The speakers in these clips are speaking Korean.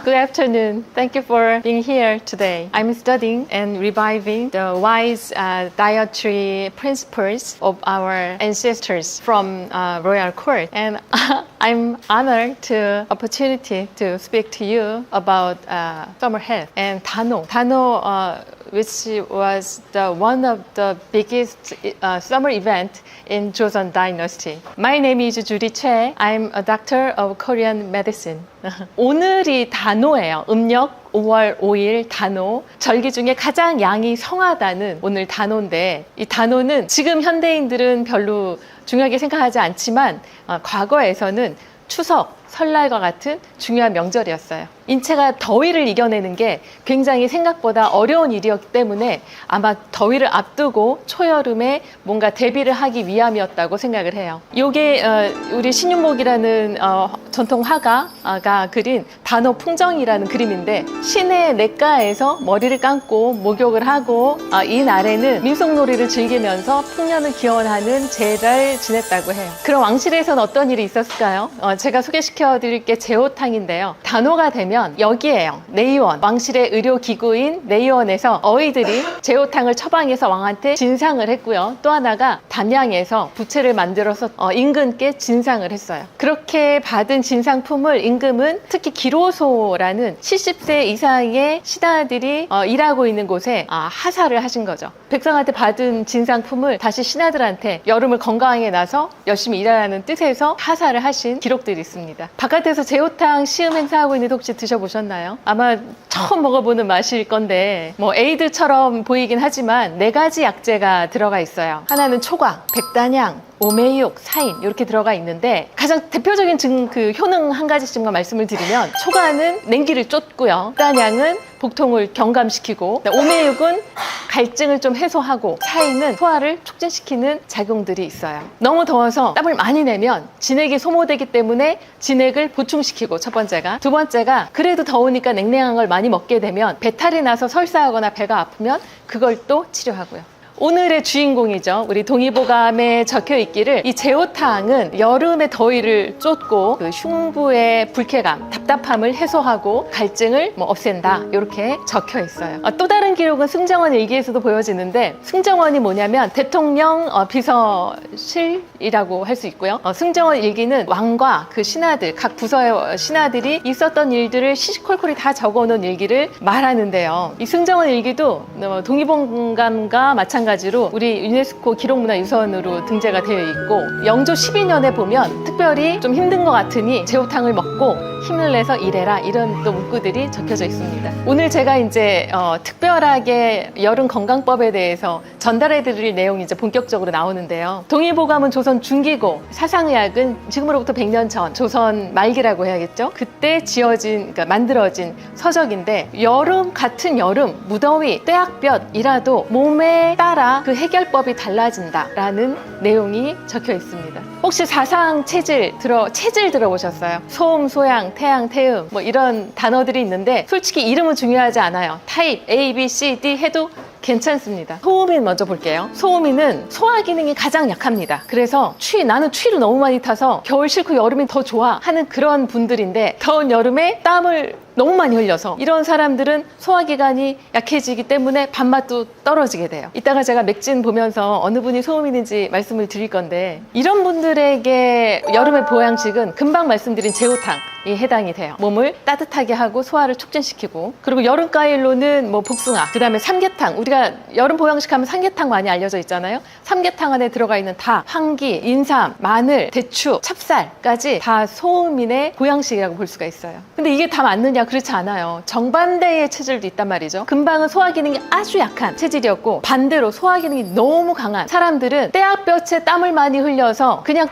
Good afternoon. Thank you for being here today. I'm studying and reviving the wise dietary principles of our ancestors from royal court. And I'm honored to opportunity to speak to you about summer health and Dano. Dano, which was one of the biggest summer event in Joseon Dynasty. My name is Judy Choi. I'm a doctor of Korean medicine. 오늘이 단오예요. 음력 5월 5일 단오. 절기 중에 가장 양이 성하다는 오늘 단오인데, 이 단오는 지금 현대인들은 별로 중요하게 생각하지 않지만 과거에서는 추석, 설날과 같은 중요한 명절이었어요. 인체가 더위를 이겨내는 게 굉장히 생각보다 어려운 일이었기 때문에 아마 더위를 앞두고 초여름에 뭔가 대비를 하기 위함이었다고 생각을 해요. 이게 우리 신윤복이라는 전통 화가가 그린 단오 풍정이라는 그림인데, 시내 냇가에서 머리를 감고 목욕을 하고 이 날에는 민속놀이를 즐기면서 풍년을 기원하는 제를 지냈다고 해요. 그럼 왕실에서는 어떤 일이 있었을까요? 제가 소개시켜 드릴 게 제호탕인데요. 단오가 되면 여기에요. 내의원, 왕실의 의료기구인 내의원에서 어이들이 제호탕을 처방해서 왕한테 진상을 했고요. 또 하나가 담양에서 부채를 만들어서 임금께 진상을 했어요. 그렇게 받은 진상품을 임금은 특히 기로소라는 70세 이상의 신하들이 일하고 있는 곳에 하사를 하신 거죠. 백성한테 받은 진상품을 다시 신하들한테 여름을 건강하게 나서 열심히 일하라는 뜻에서 하사를 하신 기록들이 있습니다. 바깥에서 제호탕 시음 행사하고 있는데 혹시 드셔보셨나요? 아마 처음 먹어보는 맛일 건데 에이드처럼 보이긴 하지만 4가지 약재가 들어가 있어요. 하나는 초광, 백단향, 오메육, 사인 이렇게 들어가 있는데, 가장 대표적인 효능 한 가지씩만 말씀을 드리면, 초간은 냉기를 쫓고요, 백단향은 복통을 경감시키고, 오메육은 갈증을 좀 해소하고, 사인은 소화를 촉진시키는 작용들이 있어요. 너무 더워서 땀을 많이 내면 진액이 소모되기 때문에 진액을 보충시키고, 첫 번째가. 두 번째가 그래도 더우니까 냉랭한 걸 많이 먹게 되면 배탈이 나서 설사하거나 배가 아프면 그걸 또 치료하고요. 오늘의 주인공이죠. 우리 동의보감에 적혀 있기를, 이 제호탕은 여름의 더위를 쫓고 흉부의 불쾌감, 답답함을 해소하고 갈증을 없앤다, 이렇게 적혀 있어요. 또 다른 기록은 승정원 일기에서도 보여지는데, 승정원이 뭐냐면 대통령 비서실이라고 할 수 있고요. 승정원 일기는 왕과 그 신하들, 각 부서의 신하들이 있었던 일들을 시시콜콜이 다 적어놓은 일기를 말하는데요. 이 승정원 일기도 동의보감과 마찬가지로 우리 유네스코 기록문화유산으로 등재가 되어 있고, 영조 12년에 보면 특별히 좀 힘든 것 같으니 제호탕을 먹고 힘을 내서 일해라, 이런 또 문구들이 적혀져 있습니다. 오늘 제가 이제 특별하게 여름 건강법에 대해서 전달해 드릴 내용이 이제 본격적으로 나오는데요. 동의보감은 조선 중기고, 사상의학은 지금으로부터 100년 전, 조선 말기라고 해야겠죠. 그때 그러니까 만들어진 서적인데, 여름 같은 여름, 무더위, 떼약볕이라도 몸에 따라 그 해결법이 달라진다라는 내용이 적혀 있습니다. 혹시 사상 체질 들어보셨어요? 소음, 소양, 태양, 태음 이런 단어들이 있는데, 솔직히 이름은 중요하지 않아요. 타입 A, B, C, D 해도 괜찮습니다. 소음인 먼저 볼게요. 소음인은 소화 기능이 가장 약합니다. 그래서 나는 추위를 너무 많이 타서 겨울 싫고 여름이 더 좋아 하는 그런 분들인데, 더운 여름에 땀을 너무 많이 흘려서 이런 사람들은 소화기관이 약해지기 때문에 밥맛도 떨어지게 돼요. 이따가 제가 맥진 보면서 어느 분이 소음인인지 말씀을 드릴 건데, 이런 분들에게 여름의 보양식은 금방 말씀드린 제호탕이 해당이 돼요. 몸을 따뜻하게 하고 소화를 촉진시키고, 그리고 여름 과일로는 복숭아, 그 다음에 삼계탕. 우리가 여름 보양식 하면 삼계탕 많이 알려져 있잖아요. 삼계탕 안에 들어가 있는 닭, 황기, 인삼, 마늘, 대추, 찹쌀까지 다 소음인의 보양식이라고 볼 수가 있어요. 근데 이게 다 맞느냐? 그렇지 않아요. 정반대의 체질도 있단 말이죠. 금방은 소화 기능이 아주 약한 체질이었고, 반대로 소화 기능이 너무 강한 사람들은 떼약볕에 땀을 많이 흘려서 그냥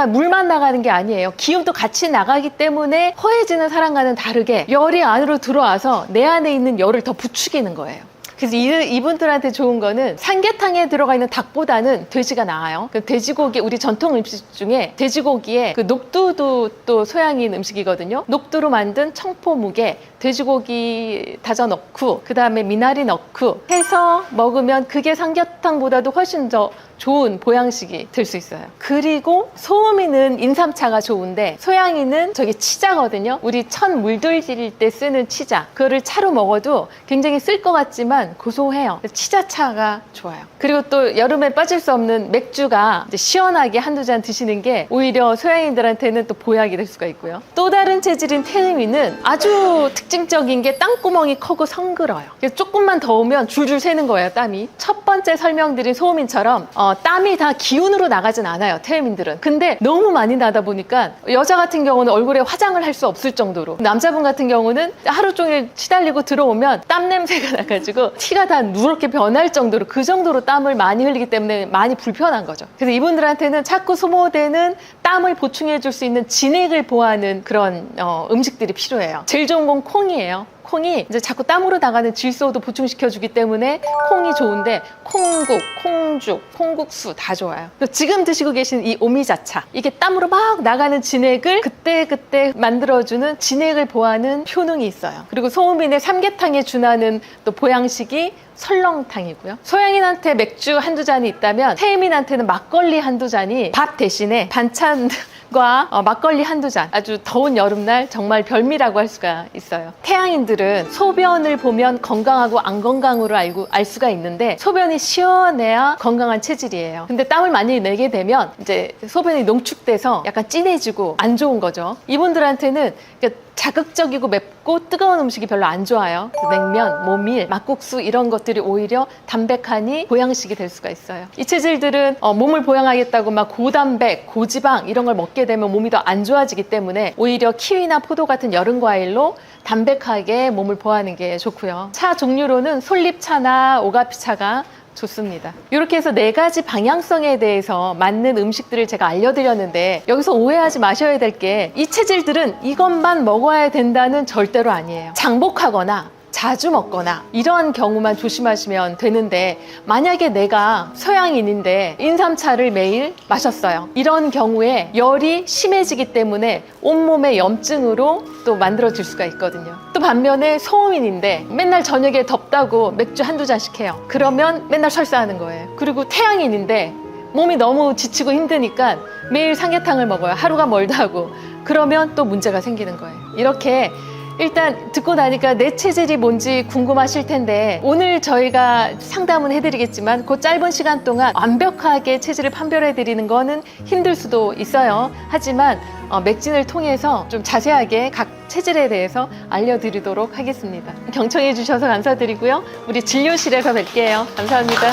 물만 나가는 게 아니에요. 기운도 같이 나가기 때문에 허해지는 사람과는 다르게 열이 안으로 들어와서 내 안에 있는 열을 더 부추기는 거예요. 그래서 이분들한테 좋은 거는 삼계탕에 들어가 있는 닭보다는 돼지가 나아요. 돼지고기, 우리 전통 음식 중에 돼지고기에 녹두도 또 소양인 음식이거든요. 녹두로 만든 청포묵에 돼지고기 다져 넣고 그 다음에 미나리 넣고 해서 먹으면 그게 삼계탕보다도 훨씬 더 좋은 보양식이 될 수 있어요. 그리고 소음이는 인삼차가 좋은데 소양이는 저게 치자거든요. 우리 천 물들일 때 쓰는 치자. 그거를 차로 먹어도 굉장히 쓸 것 같지만 고소해요. 치자차가 좋아요. 그리고 또 여름에 빠질 수 없는 맥주가 이제 시원하게 한두 잔 드시는 게 오히려 소양인들한테는 또 보약이 될 수가 있고요. 또 다른 체질인 태음이는 아주 특징적인 게 땅구멍이 크고 성글어요. 그래서 조금만 더우면 줄줄 새는 거예요, 땀이. 첫 번째 설명드린 소음인처럼 땀이 다 기운으로 나가진 않아요, 태음인들은. 근데 너무 많이 나다 보니까 여자 같은 경우는 얼굴에 화장을 할 수 없을 정도로, 남자분 같은 경우는 하루 종일 시달리고 들어오면 땀 냄새가 나가지고 티가 다 누렇게 변할 정도로, 그 정도로 땀을 많이 흘리기 때문에 많이 불편한 거죠. 그래서 이분들한테는 자꾸 소모되는 땀을 보충해 줄 수 있는 진액을 보하는 그런 음식들이 필요해요. 제일 좋은 건 콩이에요. 콩이 이제 자꾸 땀으로 나가는 질소도 보충시켜주기 때문에 콩이 좋은데, 콩국, 콩죽, 콩국수 다 좋아요. 지금 드시고 계신 이 오미자차, 이게 땀으로 막 나가는 진액을 그때그때 만들어주는 진액을 보하는 효능이 있어요. 그리고 소음인의 삼계탕에 준하는 또 보양식이 설렁탕이고요. 소양인한테 맥주 한두 잔이 있다면 태음인한테는 막걸리 한두 잔이 밥 대신에 반찬과 막걸리 한두 잔, 아주 더운 여름날 정말 별미라고 할 수가 있어요. 태양인들은 소변을 보면 건강하고 안 건강으로 알 수가 있는데, 소변이 시원해야 건강한 체질이에요. 근데 땀을 많이 내게 되면 이제 소변이 농축돼서 약간 진해지고 안 좋은 거죠. 이분들한테는 자극적이고 맵고 뜨거운 음식이 별로 안 좋아요. 냉면, 모밀, 막국수 이런 것들이 오히려 담백하니 보양식이 될 수가 있어요. 이 체질들은 몸을 보양하겠다고 막 고단백, 고지방 이런 걸 먹게 되면 몸이 더 안 좋아지기 때문에 오히려 키위나 포도 같은 여름 과일로 담백하게 몸을 보호하는 게 좋고요. 차 종류로는 솔잎차나 오가피차가 좋습니다. 이렇게 해서 4가지 방향성에 대해서 맞는 음식들을 제가 알려드렸는데, 여기서 오해하지 마셔야 될 게, 이 체질들은 이것만 먹어야 된다는 절대로 아니에요. 장복하거나 자주 먹거나 이러한 경우만 조심하시면 되는데, 만약에 내가 서양인인데 인삼차를 매일 마셨어요. 이런 경우에 열이 심해지기 때문에 온몸의 염증으로 또 만들어질 수가 있거든요. 또 반면에 소음인인데 맨날 저녁에 덥다고 맥주 한두 잔씩 해요. 그러면 맨날 설사하는 거예요. 그리고 태양인인데 몸이 너무 지치고 힘드니까 매일 삼계탕을 먹어요. 하루가 멀다 하고. 그러면 또 문제가 생기는 거예요. 이렇게 일단 듣고 나니까 내 체질이 뭔지 궁금하실 텐데, 오늘 저희가 상담은 해드리겠지만 그 짧은 시간 동안 완벽하게 체질을 판별해드리는 거는 힘들 수도 있어요. 하지만 맥진을 통해서 좀 자세하게 각 체질에 대해서 알려드리도록 하겠습니다. 경청해 주셔서 감사드리고요. 우리 진료실에서 뵐게요. 감사합니다.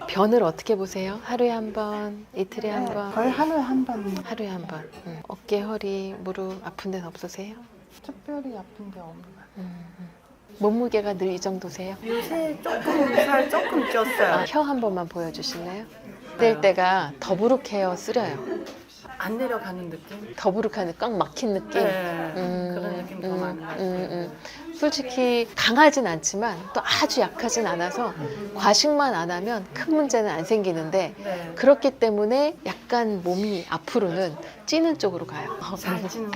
변을 어떻게 보세요? 하루에 한 번, 이틀에 한 번? 거의 하루에 한 번. 하루에 한 번. 어깨, 허리, 무릎 아픈 데는 없으세요? 특별히 아픈 게 없는 것 몸무게가 늘 이 정도세요? 같아요. 요새 살 조금 쪘어요. 혀 한 번만 보여주실래요? 뗄 때가 더부룩해요, 쓰려요? 안 내려가는 느낌? 더부룩한 꽉 막힌 느낌? 네, 그런 느낌 더 많이 나요. 솔직히 강하진 않지만 또 아주 약하진 않아서 과식만 안 하면 큰 문제는 안 생기는데, 네. 그렇기 때문에 약간 몸이 앞으로는 찌는 쪽으로 가요. 잘 찌는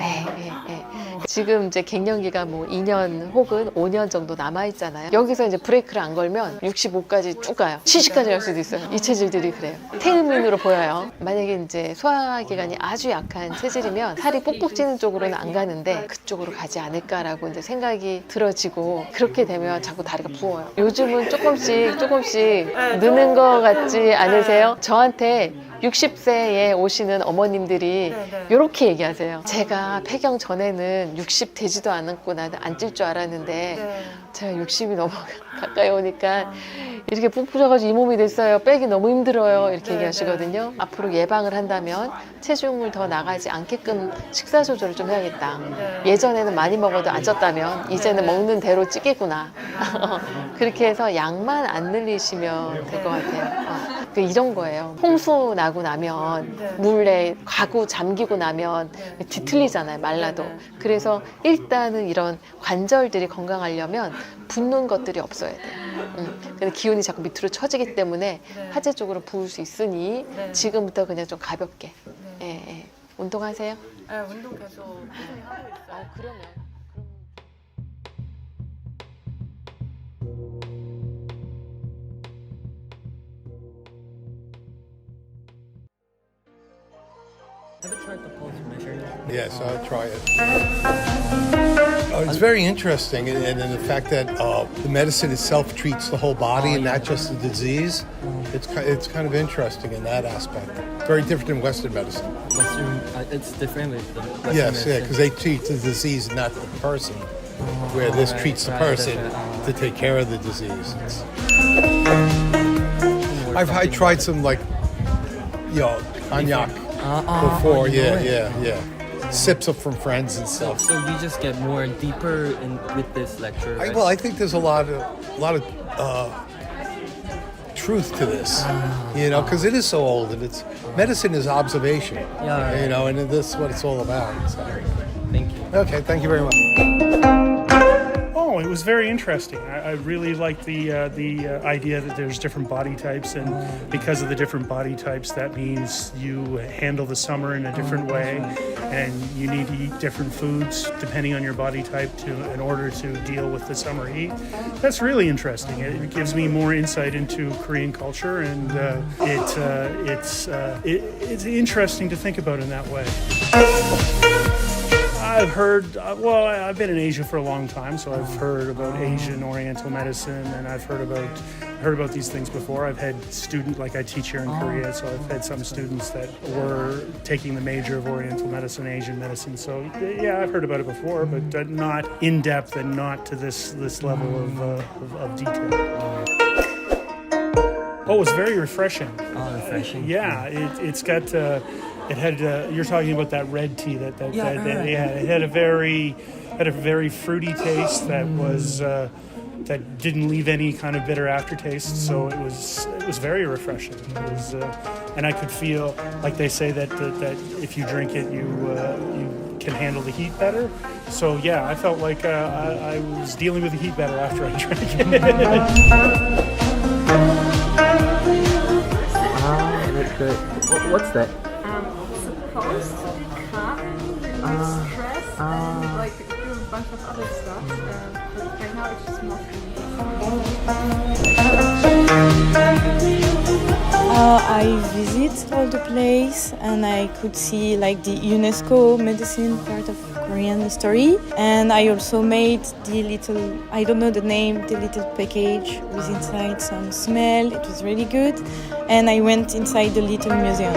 지금 이제 갱년기가 뭐 2년 혹은 5년 정도 남아있잖아요. 여기서 이제 브레이크를 안 걸면 65까지 쭉 가요. 70까지 갈 수도 있어요. 이 체질들이 그래요. 태음인으로 보여요. 만약에 이제 소화기관이 아주 약한 체질이면 살이 뽁뽁 찌는 쪽으로는 안 가는데 그쪽으로 가지 않을까라고 이제 생각이 미끄러지고 그렇게 되면 자꾸 다리가 부어요. 요즘은 조금씩 느는 것 같지 않으세요? 저한테 60세에 오시는 어머님들이 이렇게 얘기하세요. 제가 폐경 전에는 60 되지도 않았고 나는 안 찔 줄 알았는데 제가 60이 너무 가까이 오니까 이렇게 푹 부어가지고 이 몸이 됐어요. 빼기 너무 힘들어요. 이렇게 얘기하시거든요. 앞으로 예방을 한다면 체중을 더 나가지 않게끔 식사 조절을 좀 해야겠다. 예전에는 많이 먹어도 안 쪘다면 이제는 먹는 대로 찌겠구나. 그렇게 해서 양만 안 늘리시면 될 것 같아요. 이런 거예요. 홍수 나고 나면 물에 가구 잠기고 나면 뒤틀리잖아요. 말라도. 그래서 일단은 이런 관절들이 건강하려면 붓는 것들이 없어야 돼요. 근데 기운이 자꾸 밑으로 처지기 때문에 하체 쪽으로 부을 수 있으니 지금부터 그냥 좀 가볍게 운동하세요. 네, 운동 계속 꾸준히 하고 있어요. 그러면 Ever tried the pulse measuring? Yes, I'll try it. It's very interesting, and in the fact that the medicine itself treats the whole body and not just the disease. It's kind of interesting in that aspect. Very different than Western medicine. Western, it's different with the Western Yes, medicine. yeah, because they treat the disease and not the person, where this right, treats the right, person that's right. to take care of the disease. I tried some cognac before. Yeah. Sips up from friends and stuff. So we just get more deeper with this lecture. Right? I think there's a lot of truth to this, because it is so old, and it's medicine is observation, Yeah, right. and this is what it's all about. So. Thank you. Okay, thank you very much. Oh, it was very interesting. I really liked the idea that there's different body types, and because of the different body types, that means you handle the summer in a different way, and you need to eat different foods depending on your body type in order to deal with the summer heat. That's really interesting. It gives me more insight into Korean culture, and it's interesting to think about in that way. I've heard, I've been in Asia for a long time, so I've heard about Asian Oriental medicine, and I've heard about these things before. I've had students, like I teach here in Korea, so I've had some students that were taking the major of Oriental medicine, Asian medicine. So yeah, I've heard about it before, but not in depth and not to this level of detail. Oh, it's very refreshing. Oh, refreshing. Yeah, it's got. It had. You're talking about that red tea. That it had a very fruity taste that was that didn't leave any kind of bitter aftertaste. So it was very refreshing. It was, and I could feel, like they say that if you drink it, you can handle the heat better. So yeah, I felt like I was dealing with the heat better after I drank it. That's good. What's that? Supposed to be calm, reduce stress, and like do a bunch of other stuff. But right now it's just not. I visit all the place, and I could see like the UNESCO medicine part of Korean history. And I also made the little, I don't know the name, the little package with inside some smell. It was really good. And I went inside the little museum.